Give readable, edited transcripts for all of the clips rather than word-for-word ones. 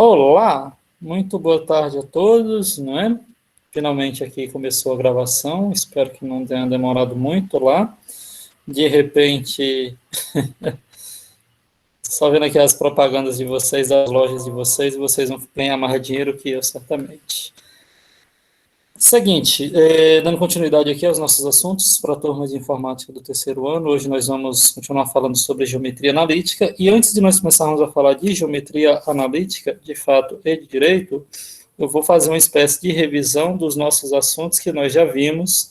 Olá, muito boa tarde a todos, não é? Finalmente aqui começou a gravação, espero que não tenha demorado muito lá. De repente, só vendo aqui as propagandas de vocês, das lojas de vocês, vocês vão ganhar mais dinheiro que eu, certamente. Seguinte, dando continuidade aqui aos nossos assuntos para a turma de informática do terceiro ano, hoje nós vamos continuar falando sobre geometria analítica, e antes de nós começarmos a falar de geometria analítica, de fato e de direito, eu vou fazer uma espécie de revisão dos nossos assuntos que nós já vimos.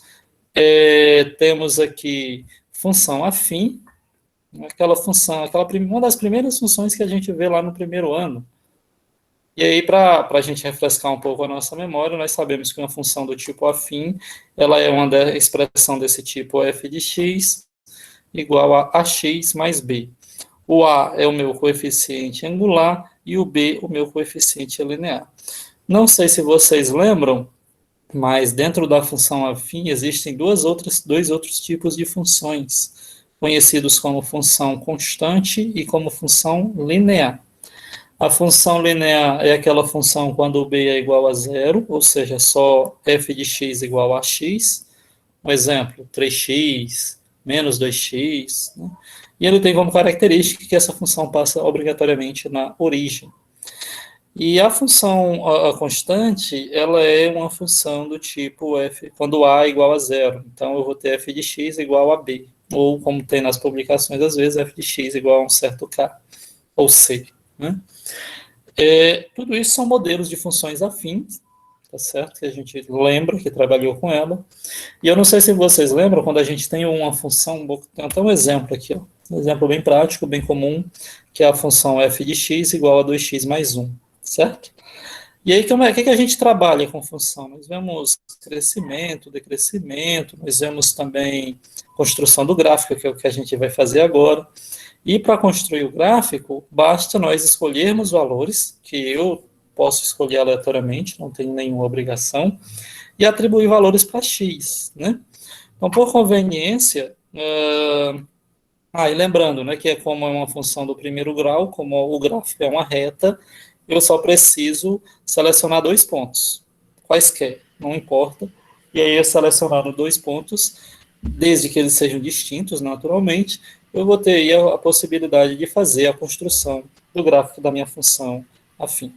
Temos aqui função afim, aquela função, uma das primeiras funções que a gente vê lá no primeiro ano. E aí, para a gente refrescar um pouco a nossa memória, nós sabemos que uma função do tipo afim, ela é uma expressão desse tipo f de x igual a ax mais b. O a é o meu coeficiente angular e o b o meu coeficiente linear. Não sei se vocês lembram, mas dentro da função afim existem dois outros tipos de funções, conhecidos como função constante e como função linear. A função linear é aquela função quando o b é igual a zero, ou seja, só f de x igual a x. Um exemplo, 3x, menos 2x. Né? E ele tem como característica que essa função passa obrigatoriamente na origem. E a função a constante, ela é uma função do tipo f, quando a é igual a zero. Então, eu vou ter f de x igual a b. Ou, como tem nas publicações, às vezes, f de x igual a um certo k, ou c. Né? Tudo isso são modelos de funções afins, tá certo? Que a gente lembra, que trabalhou com ela. E eu não sei se vocês lembram, quando a gente tem uma função, tem até um exemplo aqui, ó, um exemplo bem prático, bem comum, que é a função f de x igual a 2x mais 1, certo? E aí, o que a gente trabalha com função? Nós vemos crescimento, decrescimento, nós vemos também construção do gráfico, que é o que a gente vai fazer agora. E para construir o gráfico, basta nós escolhermos valores, que eu posso escolher aleatoriamente, não tenho nenhuma obrigação, e atribuir valores para x, né? Então, por conveniência, e lembrando, né, que é como é uma função do primeiro grau, como o gráfico é uma reta, eu só preciso selecionar dois pontos, quaisquer, não importa. E aí, eu selecionando dois pontos, desde que eles sejam distintos, naturalmente, eu vou ter aí a possibilidade de fazer a construção do gráfico da minha função afim.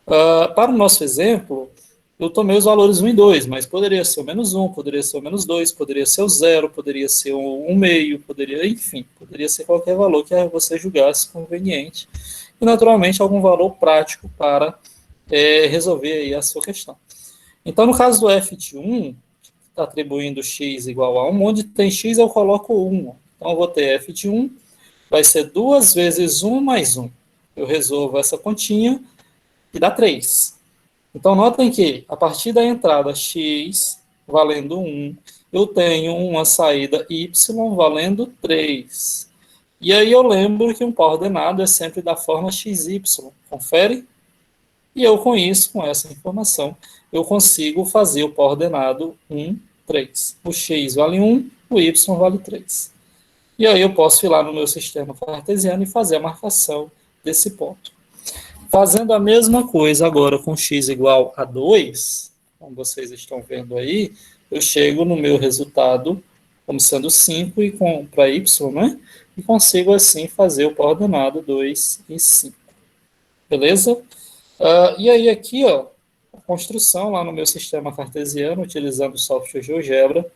Para o nosso exemplo, eu tomei os valores 1 e 2, mas poderia ser o menos 1, poderia ser o menos 2, poderia ser o 0, poderia ser o 1,5, poderia ser qualquer valor que você julgasse conveniente. E, naturalmente, algum valor prático para resolver aí a sua questão. Então, no caso do f de 1, atribuindo x igual a 1, onde tem x eu coloco 1. Então, eu vou ter f de 1, vai ser 2 vezes 1 mais 1. Eu resolvo essa continha e dá 3. Então, notem que, a partir da entrada x valendo 1, eu tenho uma saída y valendo 3. E aí eu lembro que um pó ordenado é sempre da forma xy. Confere? E eu, com isso, com essa informação, eu consigo fazer o pó ordenado 1, 3. O x vale 1, o y vale 3. E aí eu posso ir lá no meu sistema cartesiano e fazer a marcação desse ponto. Fazendo a mesma coisa agora com x igual a 2, como vocês estão vendo aí, eu chego no meu resultado como sendo 5 para y, né? E consigo assim fazer o pó ordenado 2 e 5. Beleza? E aí aqui, ó, a construção lá no meu sistema cartesiano, utilizando o software GeoGebra,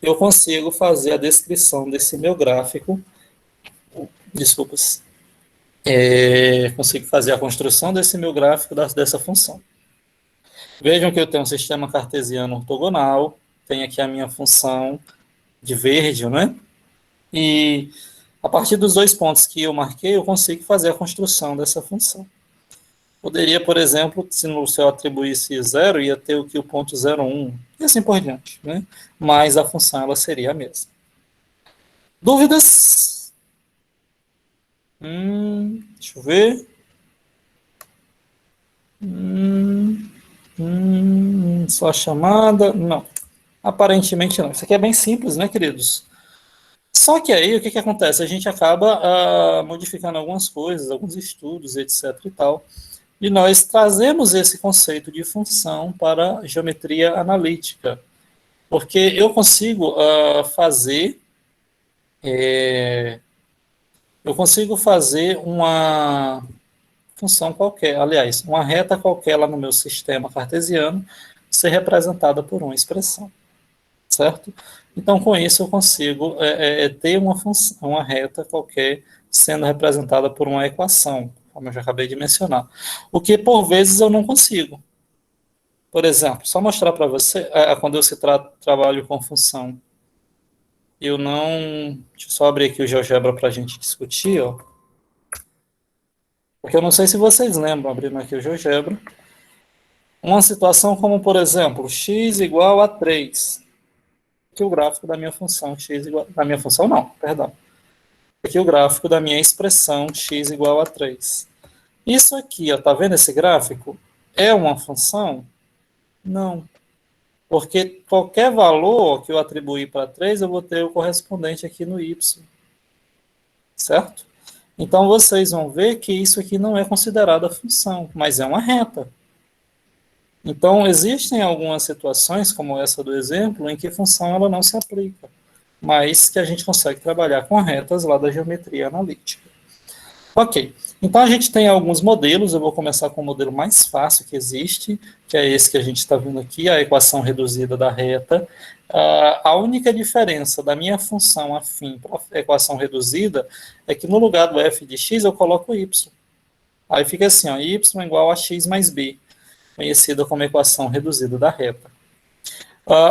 eu consigo fazer a descrição desse meu gráfico. Desculpas. Consigo fazer a construção desse meu gráfico dessa função. Vejam que eu tenho um sistema cartesiano ortogonal, tenho aqui a minha função de verde, né? E a partir dos dois pontos que eu marquei, eu consigo fazer a construção dessa função. Poderia, por exemplo, se eu atribuísse 0, ia ter o ponto 0,1, e assim por diante, né? Mas a função ela seria a mesma. Dúvidas? Deixa eu ver. Só a chamada? Não. Aparentemente não. Isso aqui é bem simples, né, queridos? Só que aí, o que acontece? A gente acaba modificando algumas coisas, alguns estudos, etc. e tal, e nós trazemos esse conceito de função para a geometria analítica, porque eu consigo fazer uma função qualquer, aliás, uma reta qualquer lá no meu sistema cartesiano ser representada por uma expressão, certo? Então, com isso, eu consigo ter uma função, uma reta qualquer sendo representada por uma equação, como eu já acabei de mencionar. O que, por vezes, eu não consigo. Por exemplo, só mostrar para você, quando eu trabalho com função, eu não... Deixa eu só abrir aqui o GeoGebra para a gente discutir, ó. Porque eu não sei se vocês lembram, abrindo aqui o GeoGebra, uma situação como, por exemplo, x igual a 3. Aqui o gráfico da minha função x igual... Da minha função não, perdão. Aqui o gráfico da minha expressão x igual a 3. Isso aqui, ó, tá vendo esse gráfico? É uma função? Não. Porque qualquer valor que eu atribuir para 3, eu vou ter o correspondente aqui no y. Certo? Então, vocês vão ver que isso aqui não é considerado a função, mas é uma reta. Então, existem algumas situações, como essa do exemplo, em que função ela não se aplica, mas que a gente consegue trabalhar com retas lá da geometria analítica. Ok, então a gente tem alguns modelos, eu vou começar com o modelo mais fácil que existe, que é esse que a gente está vendo aqui, a equação reduzida da reta. A única diferença da minha função afim para a equação reduzida é que no lugar do f de x eu coloco y. Aí fica assim, ó, y igual a x mais b, conhecida como equação reduzida da reta.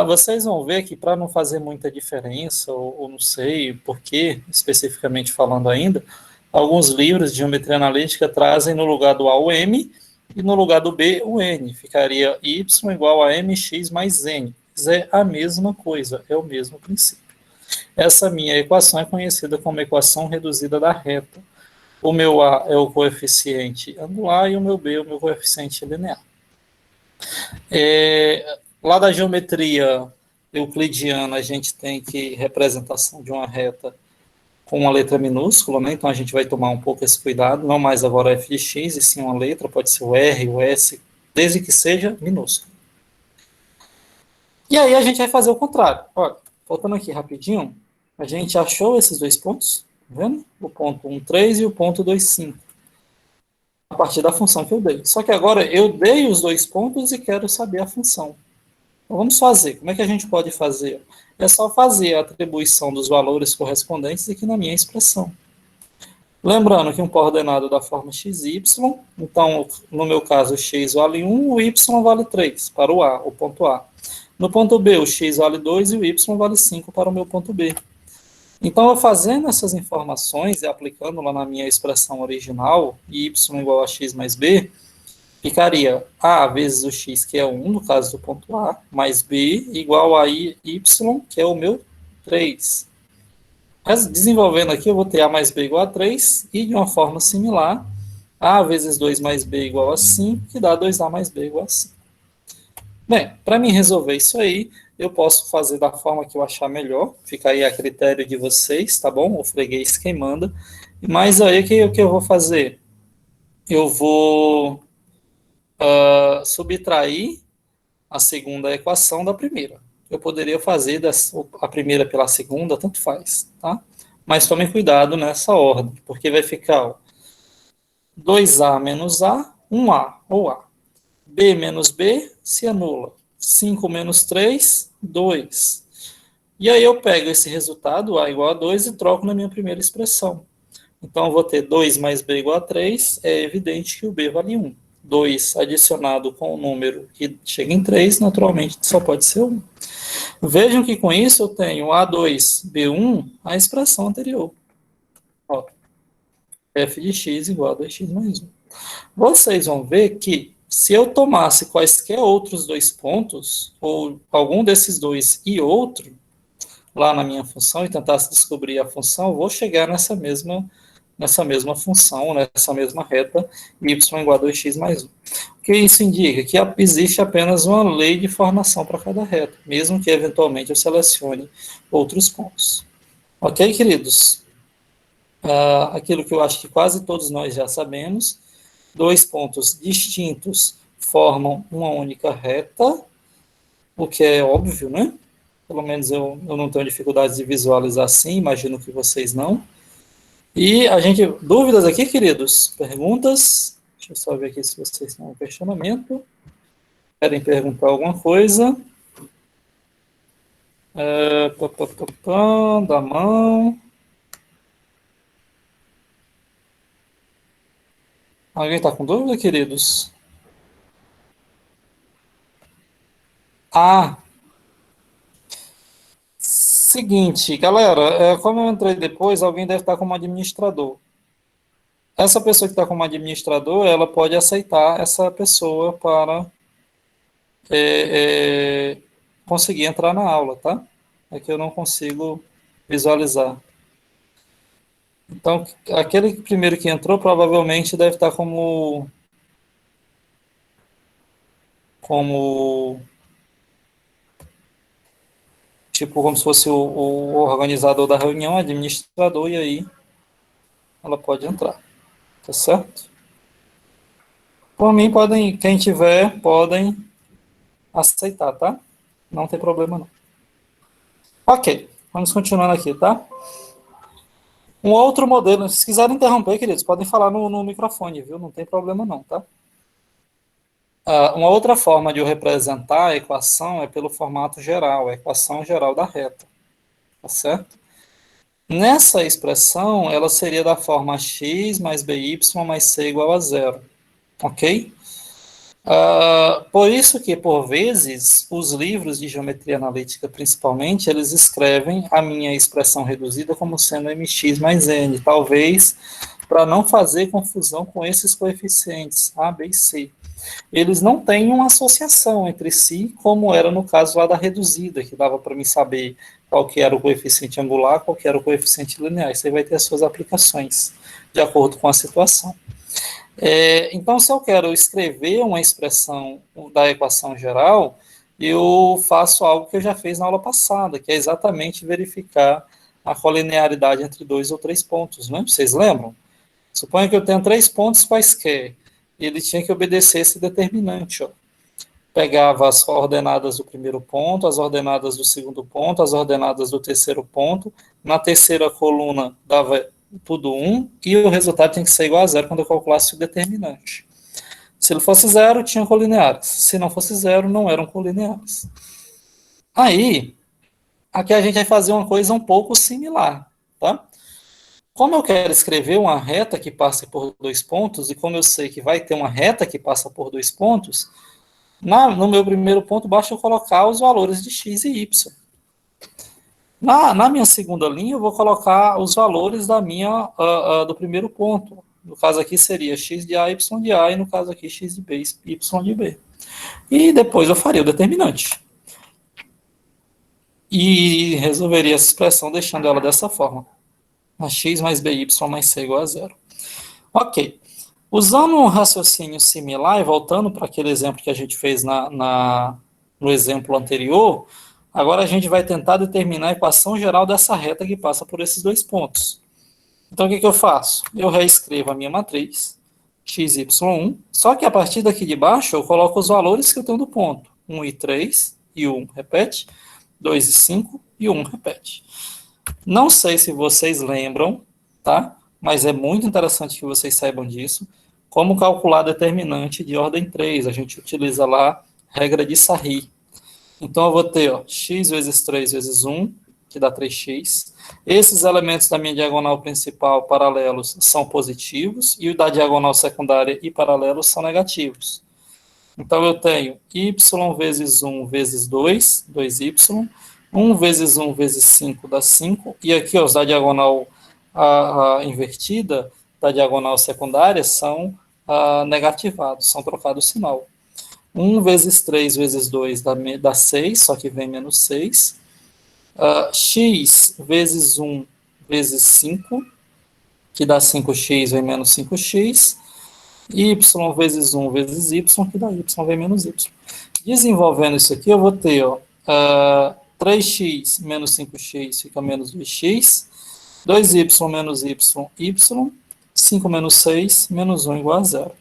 Vocês vão ver que para não fazer muita diferença, ou não sei por que, especificamente falando ainda, alguns livros de geometria analítica trazem no lugar do A o M e no lugar do B o N. Ficaria y igual a mx mais n. Mas é a mesma coisa, é o mesmo princípio. Essa minha equação é conhecida como equação reduzida da reta. O meu A é o coeficiente angular e o meu B é o meu coeficiente linear. Lá da geometria euclidiana, a gente tem que representação de uma reta com uma letra minúscula, né? Então a gente vai tomar um pouco esse cuidado, não mais agora f de x, e sim uma letra, pode ser o R, o S, desde que seja minúsculo. E aí a gente vai fazer o contrário. Olha, voltando aqui rapidinho, a gente achou esses dois pontos, tá vendo? O ponto 1, 3 e o ponto 2, 5. A partir da função que eu dei. Só que agora eu dei os dois pontos e quero saber a função. Então vamos fazer. Como é que a gente pode fazer? É só fazer a atribuição dos valores correspondentes aqui na minha expressão. Lembrando que um coordenado da forma xy, então, no meu caso, o x vale 1, o y vale 3 para o A, o ponto A. No ponto B, o x vale 2 e o y vale 5 para o meu ponto B. Então, eu fazendo essas informações e aplicando lá na minha expressão original, y igual a x mais b, ficaria A vezes o x, que é 1, no caso do ponto A, mais b igual a y, que é o meu 3. Mas, desenvolvendo aqui, eu vou ter A mais B igual a 3, e de uma forma similar, A vezes 2 mais B igual a 5, que dá 2A mais B igual a 5. Bem, para mim resolver isso aí, eu posso fazer da forma que eu achar melhor, fica aí a critério de vocês, tá bom? O freguês quem manda. Mas aí o que eu vou fazer? Eu vou subtrair a segunda equação da primeira. Eu poderia fazer a primeira pela segunda, tanto faz, tá? Mas tome cuidado nessa ordem, porque vai ficar 2A menos A, 1A, ou A. B menos B se anula. 5 menos 3, 2. E aí eu pego esse resultado, A igual a 2, e troco na minha primeira expressão. Então, eu vou ter 2 mais B igual a 3, é evidente que o B vale 1. 2 adicionado com o número que chega em 3, naturalmente só pode ser 1. Vejam que com isso eu tenho A2, B1, a expressão anterior. Ó, f de x igual a 2x mais 1. Vocês vão ver que se eu tomasse quaisquer outros dois pontos, ou algum desses dois e outro, lá na minha função, e tentasse descobrir a função, eu vou chegar nessa mesma função, nessa mesma reta, y igual a 2x mais 1. O que isso indica? Que existe apenas uma lei de formação para cada reta, mesmo que eventualmente eu selecione outros pontos. Ok, queridos? Aquilo que eu acho que quase todos nós já sabemos, dois pontos distintos formam uma única reta, o que é óbvio, né? Pelo menos eu não tenho dificuldade de visualizar assim, imagino que vocês não. E a gente, dúvidas aqui, queridos? Perguntas? Deixa eu só ver aqui se vocês têm um questionamento. Querem perguntar alguma coisa? Da mão. Alguém está com dúvida, queridos? Ah, seguinte, galera, como eu entrei depois, alguém deve estar como administrador. Essa pessoa que está como administrador, ela pode aceitar essa pessoa para é, é, conseguir entrar na aula, tá? É que eu não consigo visualizar. Então, aquele primeiro que entrou provavelmente deve estar como tipo, como se fosse o organizador da reunião, administrador, e aí ela pode entrar, tá certo? Por mim, podem, quem tiver, podem aceitar, tá? Não tem problema não. Ok, vamos continuando aqui, tá? Um outro modelo, se quiserem interromper, queridos, podem falar no microfone, viu? Não tem problema não, tá? Uma outra forma de eu representar a equação é pelo formato geral, a equação geral da reta, tá certo? Nessa expressão, ela seria da forma x mais by mais c igual a zero, ok? Por isso que, por vezes, os livros de geometria analítica, principalmente, eles escrevem a minha expressão reduzida como sendo mx mais n, talvez para não fazer confusão com esses coeficientes, a, b e c. Eles não têm uma associação entre si, como era no caso lá da reduzida, que dava para mim saber qual que era o coeficiente angular, qual que era o coeficiente linear. Isso aí vai ter as suas aplicações, de acordo com a situação. Então, se eu quero escrever uma expressão da equação geral, eu faço algo que eu já fiz na aula passada, que é exatamente verificar a colinearidade entre dois ou três pontos, né? Vocês lembram? Suponha que eu tenha três pontos quaisquer. Ele tinha que obedecer esse determinante, ó. Pegava as coordenadas do primeiro ponto, as ordenadas do segundo ponto, as ordenadas do terceiro ponto. Na terceira coluna dava tudo 1, e o resultado tem que ser igual a zero quando eu calculasse o determinante. Se ele fosse zero, tinha colineares. Se não fosse zero, não eram colineares. Aí, aqui a gente vai fazer uma coisa um pouco similar, tá? Como eu quero escrever uma reta que passe por dois pontos, e como eu sei que vai ter uma reta que passa por dois pontos, no meu primeiro ponto, basta eu colocar os valores de x e y. Na minha segunda linha, eu vou colocar os valores do primeiro ponto. No caso aqui seria x de a, y de a, e no caso aqui x de b, y de b. E depois eu faria o determinante. E resolveria essa expressão deixando ela dessa forma. A x mais by mais c igual a zero. Ok. Usando um raciocínio similar, e voltando para aquele exemplo que a gente fez no exemplo anterior, agora a gente vai tentar determinar a equação geral dessa reta que passa por esses dois pontos. Então, o que eu faço? Eu reescrevo a minha matriz, x, y1, só que a partir daqui de baixo eu coloco os valores que eu tenho do ponto. 1 e 3, e 1 repete, 2 e 5, e 1 repete. Não sei se vocês lembram, tá? Mas é muito interessante que vocês saibam disso. Como calcular determinante de ordem 3? A gente utiliza lá a regra de Sarri. Então, eu vou ter x vezes 3 vezes 1, que dá 3x. Esses elementos da minha diagonal principal paralelos são positivos, e o da diagonal secundária e paralelos são negativos. Então, eu tenho y vezes 1 vezes 2, 2y, 1 vezes 1 vezes 5 dá 5, e aqui os da diagonal invertida, da diagonal secundária, são negativados, são trocados o sinal. 1 vezes 3 vezes 2 dá 6, só que vem menos 6. X vezes 1 vezes 5, que dá 5x, vem menos 5x. Y vezes 1 vezes y, que dá y, vem menos y. Desenvolvendo isso aqui, eu vou ter 3x menos 5x fica menos 2x. 2y menos y, y. 5 menos 6, menos 1 igual a zero.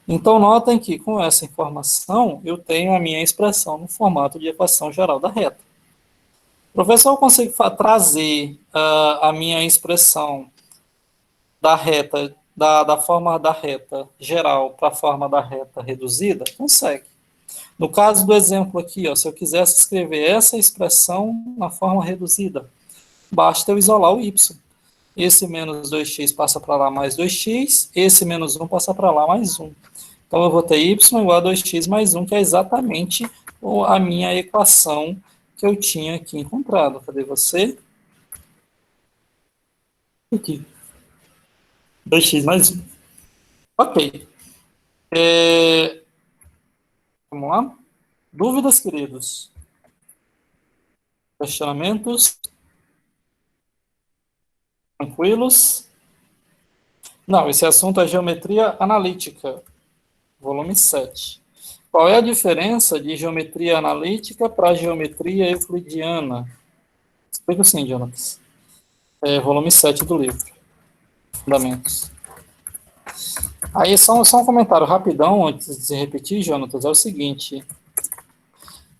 Então, notem que com essa informação, eu tenho a minha expressão no formato de equação geral da reta. Professor, eu consigo trazer a minha expressão da reta, da forma da reta geral para a forma da reta reduzida? Consegue. No caso do exemplo aqui, ó, se eu quisesse escrever essa expressão na forma reduzida, basta eu isolar o y. Esse menos 2x passa para lá mais 2x, esse menos 1 passa para lá mais 1. Então, eu vou ter y igual a 2x mais 1, que é exatamente a minha equação que eu tinha aqui encontrado. Cadê você? Aqui. 2x mais 1. Ok. Vamos lá? Dúvidas, queridos? Questionamentos? Tranquilos? Não, esse assunto é geometria analítica, volume 7. Qual é a diferença de geometria analítica para geometria euclidiana? Explica assim, Jonas. Volume 7 do livro. Fundamentos. Aí, só um comentário rapidão, antes de repetir, Jonatas, é o seguinte.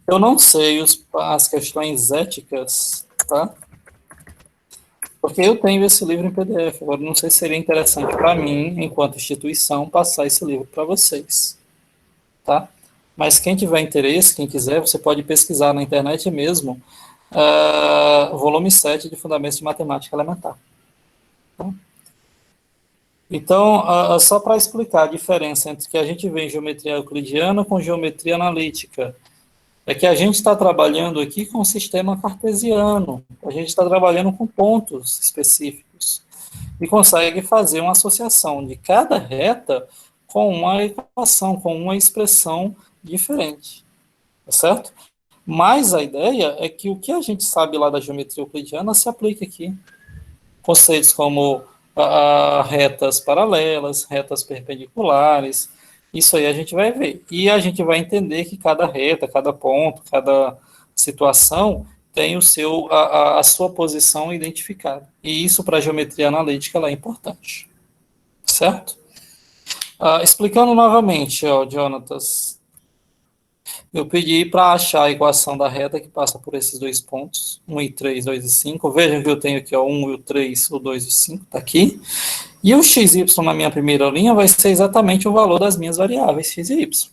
Eu não sei as questões éticas, tá? Porque eu tenho esse livro em PDF. Agora, não sei se seria interessante para mim, enquanto instituição, passar esse livro para vocês, tá? Mas quem tiver interesse, quem quiser, você pode pesquisar na internet mesmo, volume 7 de Fundamentos de Matemática Elementar. Tá? Então, só para explicar a diferença entre o que a gente vê em geometria euclidiana com geometria analítica, é que a gente está trabalhando aqui com o sistema cartesiano, a gente está trabalhando com pontos específicos, e consegue fazer uma associação de cada reta com uma equação, com uma expressão diferente, tá certo? Mas a ideia é que o que a gente sabe lá da geometria euclidiana se aplica aqui. Conceitos como retas paralelas, retas perpendiculares, isso aí a gente vai ver. E a gente vai entender que cada reta, cada ponto, cada situação tem a sua posição identificada. E isso para a geometria analítica é importante. Certo? Explicando novamente, ó, Jonatas, eu pedi para achar a equação da reta que passa por esses dois pontos, 1 e 3, 2 e 5. Vejam que eu tenho aqui ó, 1 e o 3, o 2 e o 5, está aqui. E o xy na minha primeira linha vai ser exatamente o valor das minhas variáveis x e y.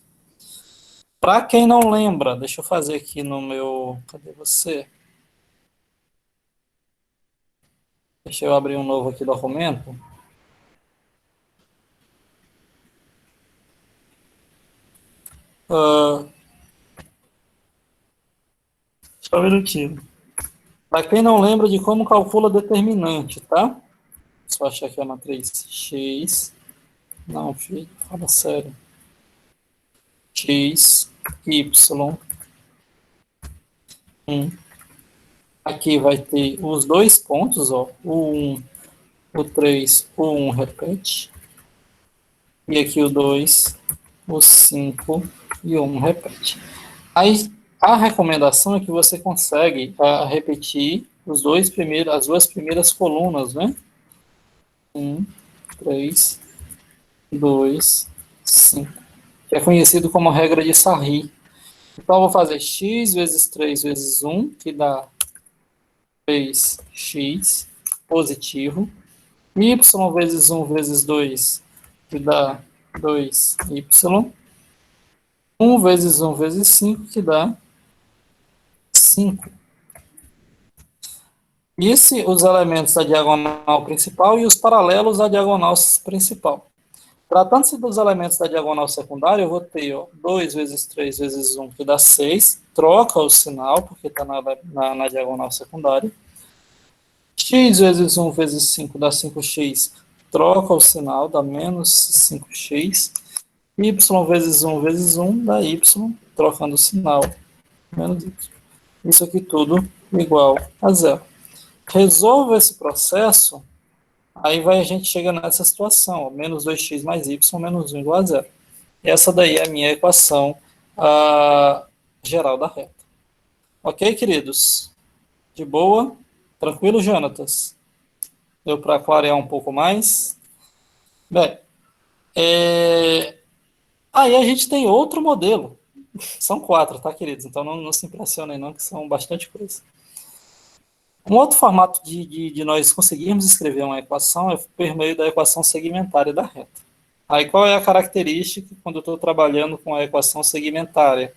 Para quem não lembra, deixa eu fazer aqui no meu... Cadê você? Deixa eu abrir um novo aqui documento. Só um minutinho. Para quem não lembra de como calcula determinante, tá? Só achar aqui a matriz x. Não, filho, fala sério. X, Y. Aqui vai ter os dois pontos, ó. O 1, o 3, o 1 repete. E aqui o 2, o 5 e o 1 repete. Aí, a recomendação é que você consegue repetir as duas primeiras colunas, né? 1, 3, 2, 5. Que é conhecido como regra de Sarri. Então, eu vou fazer x vezes 3 vezes 1, que dá 3x positivo. Y vezes 1 vezes 2, que dá 2y. 1 vezes 1 vezes 5, que dá 5. E os elementos da diagonal principal e os paralelos da diagonal principal. Tratando-se dos elementos da diagonal secundária, eu vou ter 2 vezes 3 vezes 1, que dá 6. Troca o sinal, porque está na diagonal secundária. X vezes 1 vezes 5 dá 5x. Troca o sinal, dá menos 5x. Y vezes 1 vezes 1 dá y, trocando o sinal, menos y. Isso aqui tudo igual a zero. Resolva esse processo, aí a gente chega nessa situação, ó, menos 2x mais y, menos 1 igual a zero. Essa daí é a minha equação geral da reta. Ok, queridos? De boa? Tranquilo, Jonatas? Deu para clarear um pouco mais? Bem, aí a gente tem outro modelo. São 4, tá, queridos? Então não se impressionem não, que são bastante coisas. Um outro formato de nós conseguirmos escrever uma equação é por meio da equação segmentária da reta. Aí qual é a característica quando eu estou trabalhando com a equação segmentária?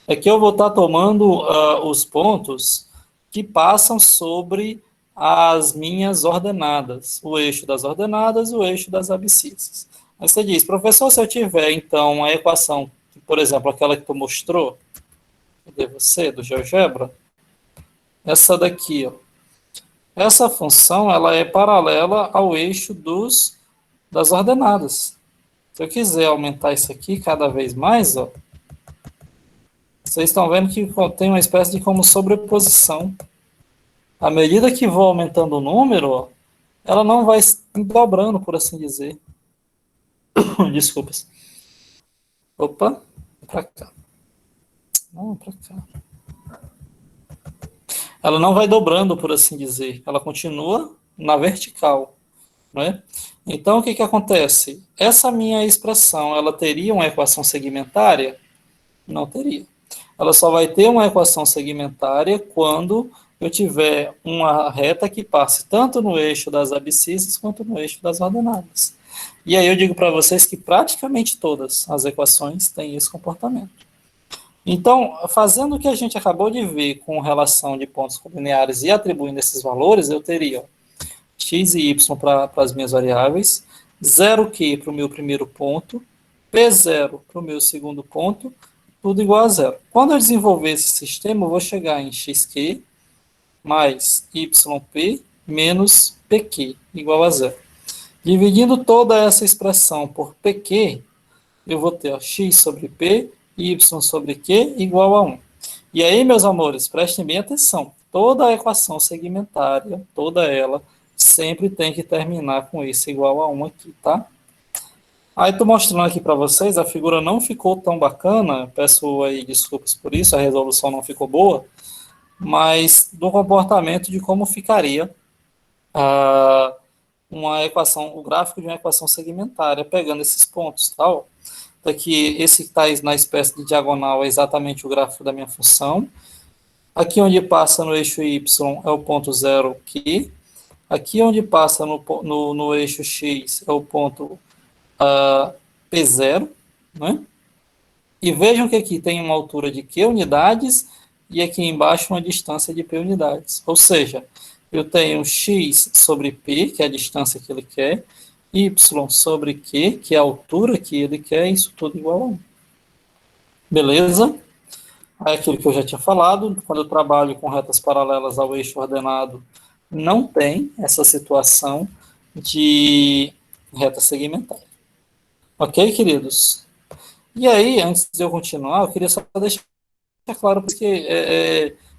É que eu vou estar tomando os pontos que passam sobre as minhas ordenadas, o eixo das ordenadas, o eixo das abscissas. Aí você diz, professor, se eu tiver então a equação, por exemplo, aquela que tu mostrou, cadê você, do GeoGebra, essa daqui, ó. Essa função ela é paralela ao eixo das ordenadas. Se eu quiser aumentar isso aqui cada vez mais, ó, vocês estão vendo que tem uma espécie de como sobreposição. À medida que vou aumentando o número, ó, ela não vai dobrando, por assim dizer. Desculpas. Opa, para cá. Não, para cá. Ela não vai dobrando, por assim dizer. Ela continua na vertical, né? Então, o que acontece? Essa minha expressão, ela teria uma equação segmentária? Não teria. Ela só vai ter uma equação segmentária quando eu tiver uma reta que passe tanto no eixo das abscissas quanto no eixo das ordenadas. E aí eu digo para vocês que praticamente todas as equações têm esse comportamento. Então, fazendo o que a gente acabou de ver com relação de pontos colineares e atribuindo esses valores, eu teria x e y para as minhas variáveis, 0q para o meu primeiro ponto, p0 para o meu segundo ponto, tudo igual a zero. Quando eu desenvolver esse sistema, eu vou chegar em xq mais yp menos pq igual a zero. Dividindo toda essa expressão por pq, eu vou ter ó, x sobre p, y sobre q igual a 1. E aí, meus amores, prestem bem atenção. Toda a equação segmentária, toda ela, sempre tem que terminar com isso igual a 1 aqui, tá? Aí estou mostrando aqui para vocês, a figura não ficou tão bacana, peço aí desculpas por isso, a resolução não ficou boa, mas do comportamento de como ficaria uma equação, o gráfico de uma equação segmentária, pegando esses pontos, tá? Daqui, esse que está na espécie de diagonal é exatamente o gráfico da minha função. Aqui onde passa no eixo y é o ponto 0 q. Aqui onde passa no eixo x é o ponto P0, né? E vejam que aqui tem uma altura de Q unidades e aqui embaixo uma distância de P unidades. Ou seja, eu tenho x sobre P, que é a distância que ele quer, y sobre Q, que é a altura que ele quer, isso tudo igual a 1. Beleza? É aquilo que eu já tinha falado, quando eu trabalho com retas paralelas ao eixo ordenado, não tem essa situação de reta segmentar. Ok, queridos? E aí, antes de eu continuar, eu queria só deixar claro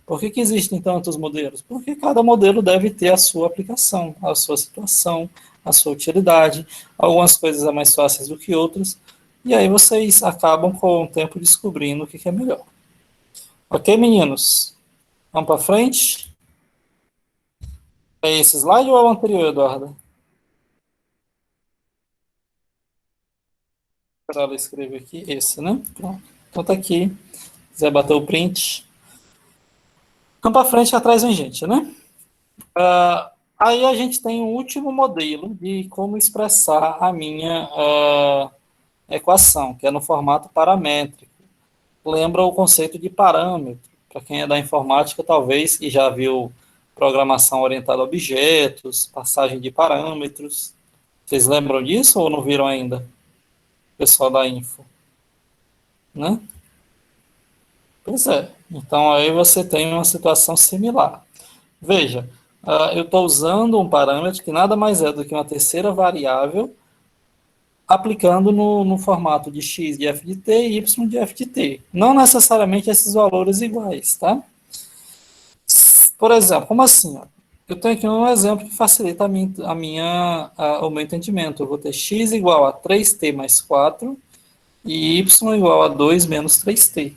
por que existem tantos modelos? Porque cada modelo deve ter a sua aplicação, a sua situação, a sua utilidade. Algumas coisas são mais fáceis do que outras. E aí vocês acabam com o tempo descobrindo o que é melhor. Ok, meninos? Vamos para frente? É esse slide ou é o anterior, Eduardo? Para ela escrever aqui, esse, né? Pronto. Então tá aqui. Se quiser bater o print. Vamos para frente e atrás vem gente, né? Aí a gente tem um último modelo de como expressar a minha equação, que é no formato paramétrico. Lembra o conceito de parâmetro. Para quem é da informática, talvez, e já viu programação orientada a objetos, passagem de parâmetros. Vocês lembram disso ou não viram ainda? Pessoal da Info. Né? Pois é. Então aí você tem uma situação similar. Veja, eu estou usando um parâmetro que nada mais é do que uma terceira variável aplicando no formato de x de f de t e y de f de t. Não necessariamente esses valores iguais, tá? Por exemplo, como assim? Eu tenho aqui um exemplo que facilita o meu entendimento. Eu vou ter x igual a 3t mais 4 e y igual a 2 menos 3t.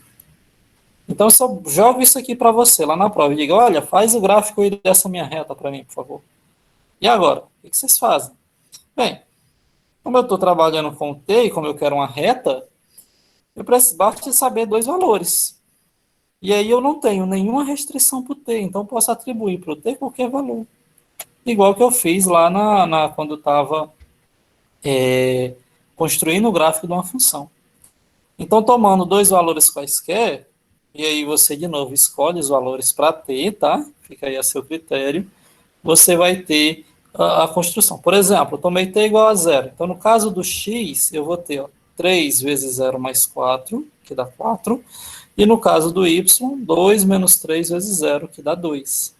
Então, eu só jogo isso aqui para você lá na prova e digo, olha, faz o gráfico aí dessa minha reta para mim, por favor. E agora, o que vocês fazem? Bem, como eu estou trabalhando com T e como eu quero uma reta, eu preciso basta saber dois valores. E aí eu não tenho nenhuma restrição para o T, então posso atribuir para o T qualquer valor. Igual que eu fiz lá quando eu estava construindo o gráfico de uma função. Então, tomando dois valores quaisquer, e aí você de novo escolhe os valores para T, tá? Fica aí a seu critério. Você vai ter a construção. Por exemplo, eu tomei T igual a zero. Então, no caso do X, eu vou ter 3 vezes 0 mais 4, que dá 4. E no caso do Y, 2 menos 3 vezes 0, que dá 2.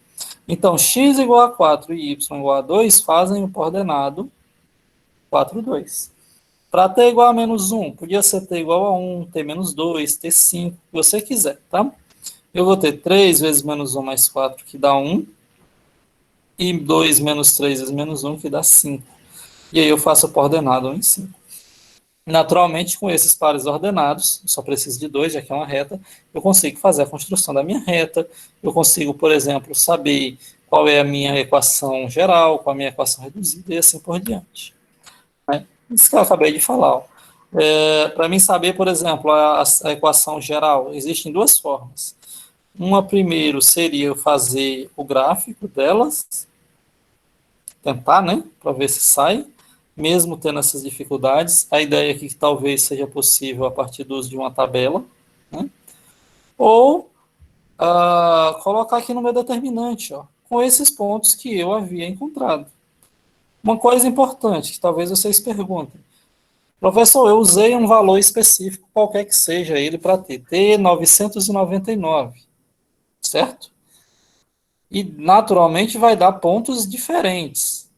Então, x igual a 4 e y igual a 2 fazem o coordenado 4, 2. Para t igual a menos 1, podia ser t igual a 1, t menos 2, t 5, o que você quiser, tá? Eu vou ter 3 vezes menos 1 mais 4, que dá 1, e 2 menos 3 vezes menos 1, que dá 5. E aí eu faço o coordenado 1 em 5. Naturalmente, com esses pares ordenados, só preciso de dois, já que é uma reta, eu consigo fazer a construção da minha reta, eu consigo, por exemplo, saber qual é a minha equação geral, qual é a minha equação reduzida e assim por diante. Né? Isso que eu acabei de falar. Para mim saber, por exemplo, a equação geral, existem duas formas. Uma primeiro seria eu fazer o gráfico delas, tentar, né, para ver se sai, mesmo tendo essas dificuldades. A ideia aqui que talvez seja possível a partir do uso de uma tabela, né? Ou colocar aqui no meu determinante, ó, com esses pontos que eu havia encontrado. Uma coisa importante, que talvez vocês perguntem, professor, eu usei um valor específico, qualquer que seja ele, para ter 999, certo? E naturalmente vai dar pontos diferentes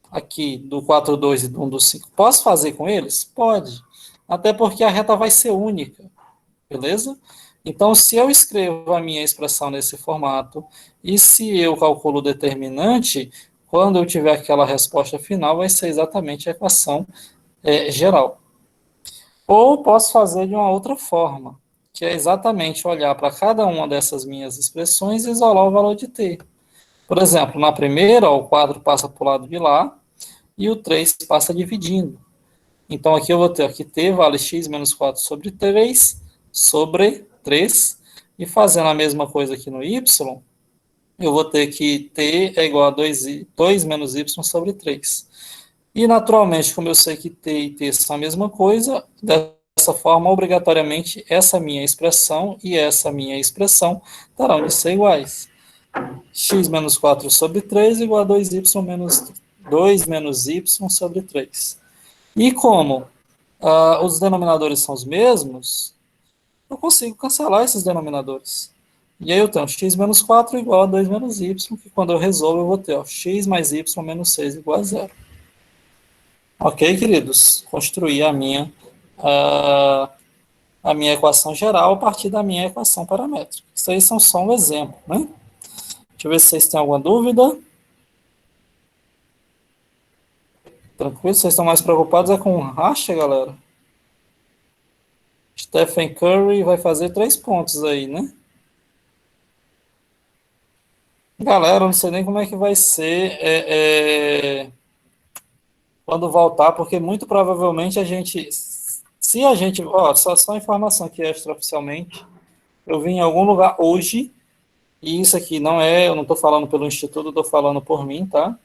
aqui do 4,2 e do 1,5. Posso fazer com eles? Pode. Até porque a reta vai ser única, beleza? Então, se eu escrevo a minha expressão nesse formato e se eu calculo o determinante, quando eu tiver aquela resposta final, vai ser exatamente a equação geral. Ou posso fazer de uma outra forma, que é exatamente olhar para cada uma dessas minhas expressões e isolar o valor de t. Por exemplo, na primeira, o quadro passa para o lado de lá, e o 3 passa dividindo. Então aqui eu vou ter que t vale x menos 4 sobre 3, e fazendo a mesma coisa aqui no y, eu vou ter que t é igual a 2 menos y sobre 3. E naturalmente, como eu sei que t e t são a mesma coisa, dessa forma, obrigatoriamente, essa minha expressão e essa minha expressão terão de ser iguais. X menos 4 sobre 3 igual a 2 menos y sobre 3. E como os denominadores são os mesmos, eu consigo cancelar esses denominadores. E aí eu tenho x menos 4 igual a 2 menos y, que quando eu resolvo eu vou ter x mais y menos 6 igual a zero. Ok, queridos? Construir a minha equação geral a partir da minha equação paramétrica. Isso aí são só um exemplo, né? Deixa eu ver se vocês têm alguma dúvida. Tranquilo? Vocês estão mais preocupados com o racha, galera? Stephen Curry vai fazer 3 pontos aí, né? Galera, eu não sei nem como é que vai ser quando voltar, porque muito provavelmente a gente, se a gente, ó, só informação aqui extraoficialmente, eu vim em algum lugar hoje, e isso aqui não é, eu não estou falando pelo Instituto, eu estou falando por mim, tá?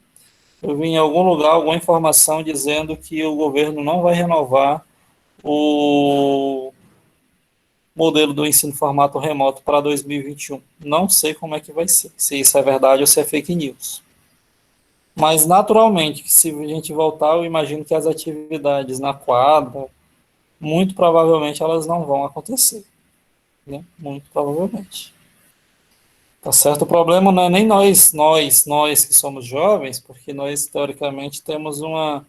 Eu vi em algum lugar alguma informação dizendo que o governo não vai renovar o modelo do ensino formato remoto para 2021. Não sei como é que vai ser, se isso é verdade ou se é fake news. Mas, naturalmente, se a gente voltar, eu imagino que as atividades na quadra, muito provavelmente elas não vão acontecer. Né? Muito provavelmente. Tá certo? O problema não é nem nós que somos jovens, porque nós, teoricamente, temos uma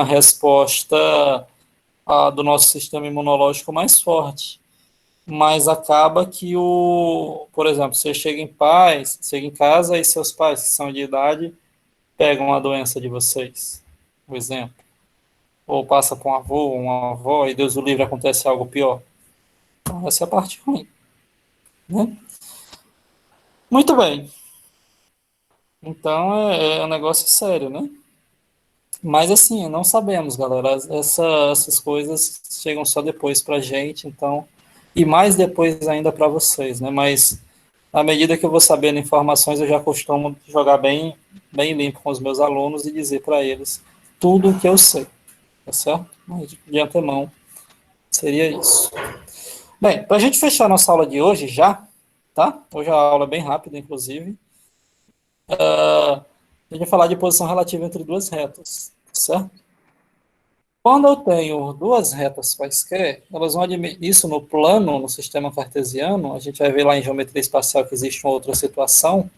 resposta do nosso sistema imunológico mais forte. Mas acaba que por exemplo, você chega em casa e seus pais, que são de idade, pegam a doença de vocês, por exemplo. Ou passa com um avô, uma avó, e Deus o livre, acontece algo pior. Então, essa é a parte ruim. Né? Muito bem. Então é um negócio sério, né? Mas assim, não sabemos, galera. Essas coisas chegam só depois pra gente, então. E mais depois ainda para vocês, né? Mas à medida que eu vou sabendo informações, eu já costumo jogar bem limpo com os meus alunos e dizer para eles tudo o que eu sei, tá certo? Mas, de antemão, seria isso. Bem, para a gente fechar nossa aula de hoje já, tá? Hoje a aula é bem rápida, inclusive. A gente vai falar de posição relativa entre duas retas, certo? Quando eu tenho duas retas quaisquer, elas vão admitir isso no plano, no sistema cartesiano, a gente vai ver lá em geometria espacial que existe uma outra situação,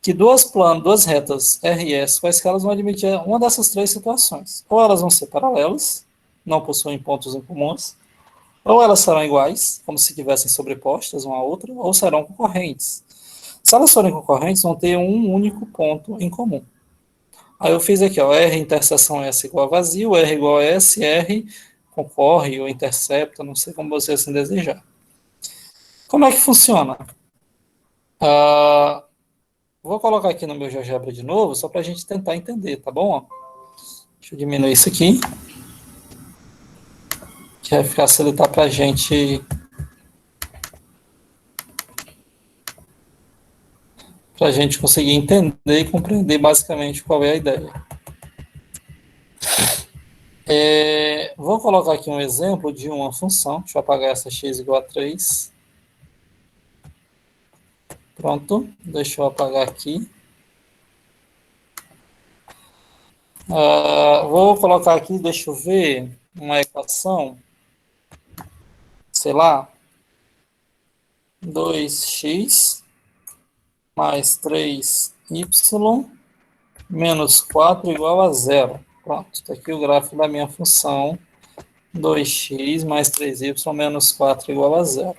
que duas retas R e S quaisquer elas vão admitir uma dessas três situações. Ou elas vão ser paralelas, não possuem pontos em comuns, ou elas serão iguais, como se estivessem sobrepostas uma à outra, ou serão concorrentes. Se elas forem concorrentes, vão ter um único ponto em comum. Aí eu fiz aqui, ó, R interseção S igual a vazio, R igual a S, R concorre ou intercepta, não sei como você assim desejar. Como é que funciona? Ah, vou colocar aqui no meu GeoGebra de novo, só para a gente tentar entender, tá bom? Deixa eu diminuir isso aqui, que vai facilitar para a gente conseguir entender e compreender basicamente qual é a ideia. Vou colocar aqui um exemplo de uma função. Deixa eu apagar essa x igual a 3. Pronto, deixa eu apagar aqui. Vou colocar aqui, deixa eu ver, uma equação, sei lá, 2x mais 3y menos 4 igual a zero. Pronto, está aqui o gráfico da minha função, 2x mais 3y menos 4 igual a zero.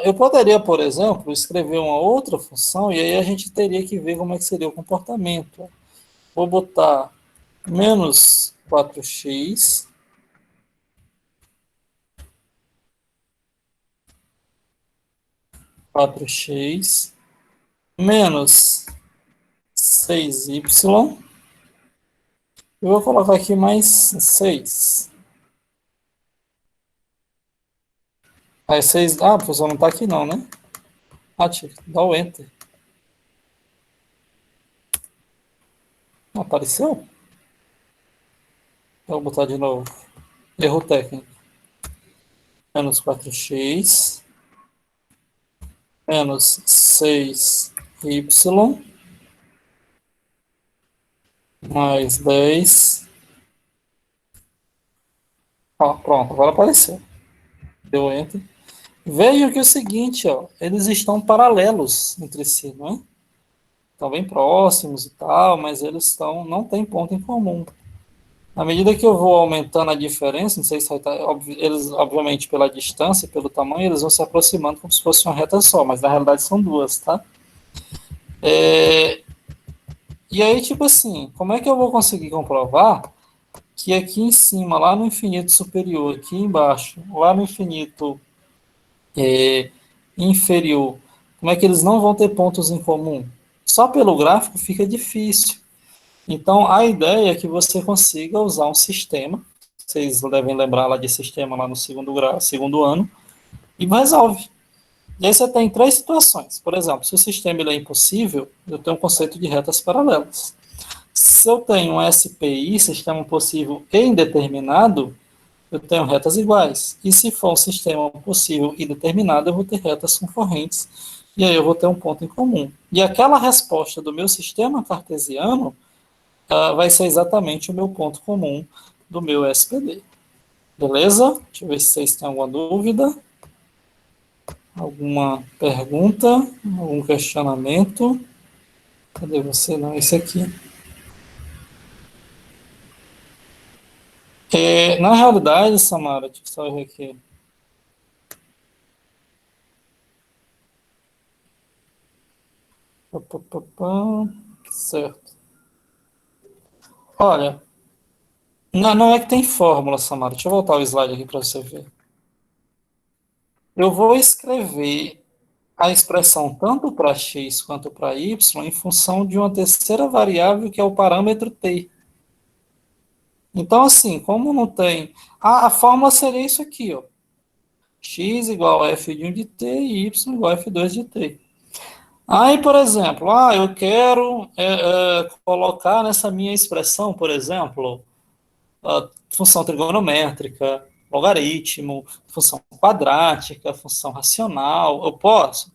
Eu poderia, por exemplo, escrever uma outra função e aí a gente teria que ver como é que seria o comportamento. Vou botar menos 4x menos 6y. Eu vou colocar aqui mais 6. Aí 6. Ah, professor, não está aqui não, né? Ah, tio, dá o Enter. Não apareceu? Vou botar de novo. Erro técnico. Menos 4x menos 6y mais 10. Ó, pronto, agora apareceu. Deu Enter. Veja que é o seguinte, ó, eles estão paralelos entre si, não é? Estão bem próximos e tal, mas não têm ponto em comum. À medida que eu vou aumentando a diferença, não sei se vai estar, eles, obviamente, pela distância, pelo tamanho, eles vão se aproximando como se fosse uma reta só, mas na realidade são duas, tá? E aí, tipo assim, como é que eu vou conseguir comprovar que aqui em cima, lá no infinito superior, aqui embaixo, lá no infinito inferior, como é que eles não vão ter pontos em comum? Só pelo gráfico fica difícil. Então, a ideia é que você consiga usar um sistema, vocês devem lembrar lá de sistema lá no segundo grau, segundo ano, e resolve. E aí você tem três situações. Por exemplo, se o sistema ele é impossível, eu tenho um conceito de retas paralelas. Se eu tenho um SPI, sistema possível e indeterminado, eu tenho retas iguais. E se for um sistema possível e determinado, eu vou ter retas concorrentes. E aí eu vou ter um ponto em comum. E aquela resposta do meu sistema cartesiano vai ser exatamente o meu ponto comum do meu SPD. Beleza? Deixa eu ver se vocês têm alguma dúvida, alguma pergunta, algum questionamento. Cadê você? Não, esse aqui. Na realidade, Samara, deixa eu só ver aqui. Pá, pá, pá, pá. Certo. Olha, não é que tem fórmula, Samara. Deixa eu voltar o slide aqui para você ver. Eu vou escrever. a expressão tanto para x quanto para y em função de uma terceira variável que é o parâmetro t. Então, assim, como não tem... A fórmula seria isso aqui, ó. X igual a f1 de t e y igual a f2 de t. Aí, por exemplo, eu quero colocar nessa minha expressão, por exemplo, a função trigonométrica, logaritmo, função quadrática, função racional. Eu posso?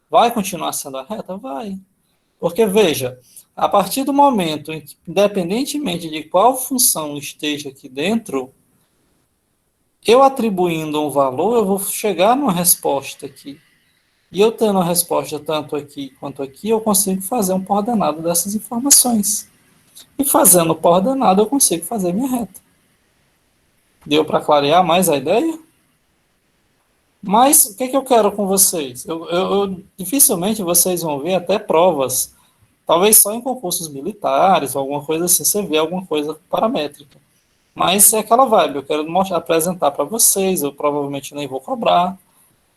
Vai continuar sendo a reta? Vai. Porque, veja, a partir do momento em que, independentemente de qual função esteja aqui dentro, eu atribuindo um valor, eu vou chegar numa resposta aqui. E eu tendo a resposta tanto aqui quanto aqui, eu consigo fazer um coordenado dessas informações. E fazendo o coordenado, eu consigo fazer minha reta. Deu para clarear mais a ideia? Mas o que eu quero com vocês? Dificilmente vocês vão ver até provas, talvez só em concursos militares, alguma coisa assim, você vê alguma coisa paramétrica. Mas é aquela vibe, eu quero apresentar para vocês, eu provavelmente nem vou cobrar,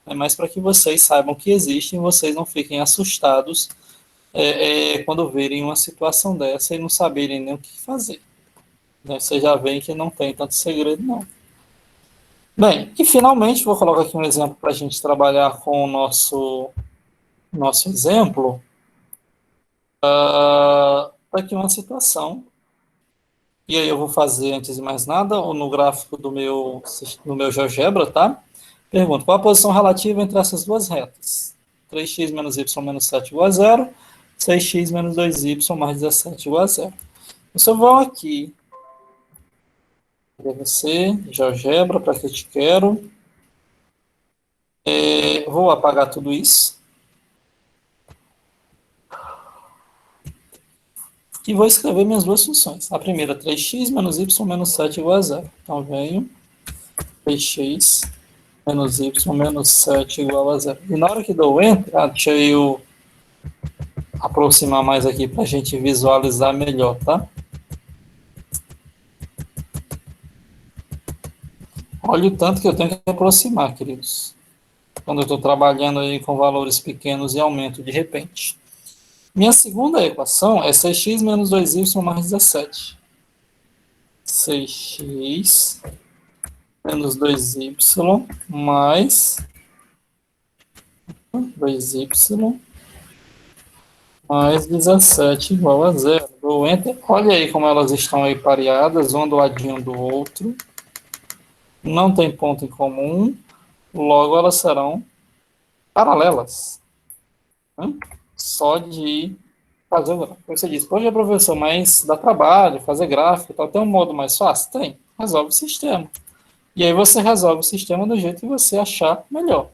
mas para que vocês saibam que existem, vocês não fiquem assustados quando verem uma situação dessa e não saberem nem o que fazer. Vocês já veem que não tem tanto segredo, não. Bem, e finalmente vou colocar aqui um exemplo para a gente trabalhar com o nosso exemplo. Aqui uma situação, e aí eu vou fazer, antes de mais nada, no gráfico do meu GeoGebra, tá? Pergunta, qual a posição relativa entre essas duas retas? 3x menos y menos 7 igual a 0, 6x menos 2y mais 17 igual a 0. Então, eu vou aqui, para você, GeoGebra, para que eu te quero. Vou apagar tudo isso. E vou escrever minhas duas funções. A primeira, 3x menos y menos 7 igual a 0. Então, venho 3x menos y menos 7 igual a 0. E na hora que dou Enter, deixa eu aproximar mais aqui para a gente visualizar melhor, tá? Olha o tanto que eu tenho que aproximar, queridos. Quando eu estou trabalhando aí com valores pequenos e aumento de repente. Minha segunda equação é 6x menos 2y mais 17. 6x menos 2y mais 2y mais 17 igual a 0. Dou Enter. Olha aí como elas estão aí pareadas, um do ladinho do outro. Não tem ponto em comum, logo elas serão paralelas. Só de fazer o gráfico. Você diz, poxa, professor, mas dá trabalho fazer gráfico, tal. Tem um modo mais fácil? Tem. Resolve o sistema. E aí você resolve o sistema do jeito que você achar melhor.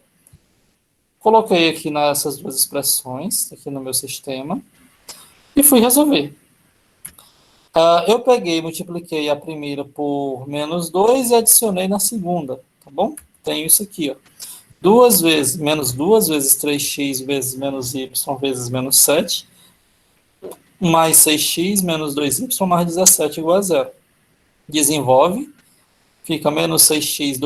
Coloquei aqui nessas duas expressões, aqui no meu sistema, e fui resolver. Eu peguei, multipliquei a primeira por menos 2 e adicionei na segunda, tá bom? Tenho isso aqui, ó. Menos 2 vezes 3x vezes menos y vezes menos 7, mais 6x menos 2y mais 17 igual a 0. Desenvolve, fica menos 6x,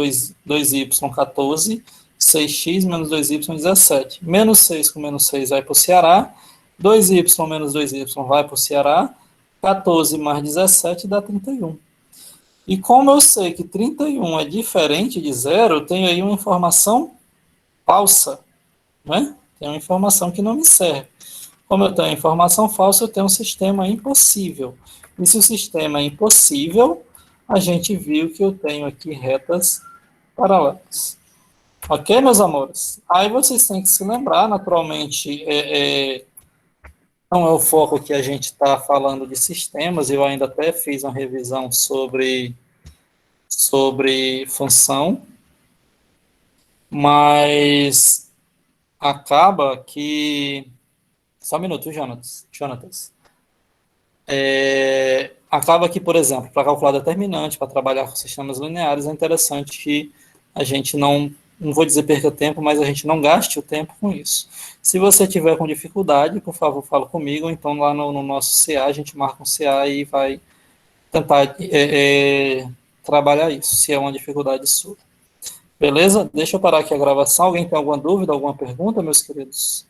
2y, 14, 6x menos 2y, 17. Menos 6 com menos 6 vai para o Ceará, 2y menos 2y vai para o Ceará, 14 mais 17 dá 31. E como eu sei que 31 é diferente de 0, eu tenho aí uma informação falsa, né? Tem uma informação que não me serve. Como eu tenho informação falsa, eu tenho um sistema impossível. E se o sistema é impossível, a gente viu que eu tenho aqui retas paralelas. Ok, meus amores? Aí vocês têm que se lembrar, naturalmente, não é o foco que a gente está falando de sistemas, eu ainda até fiz uma revisão sobre função, mas acaba que... Só um minuto, Jonatas. Acaba que, por exemplo, para calcular determinante, para trabalhar com sistemas lineares, é interessante que a gente não vou dizer perca tempo, mas a gente não gaste o tempo com isso. Se você tiver com dificuldade, por favor, fala comigo, então lá no nosso CA, a gente marca um CA e vai tentar trabalhar isso, se é uma dificuldade sua. Beleza? Deixa eu parar aqui a gravação. Alguém tem alguma dúvida, alguma pergunta, meus queridos?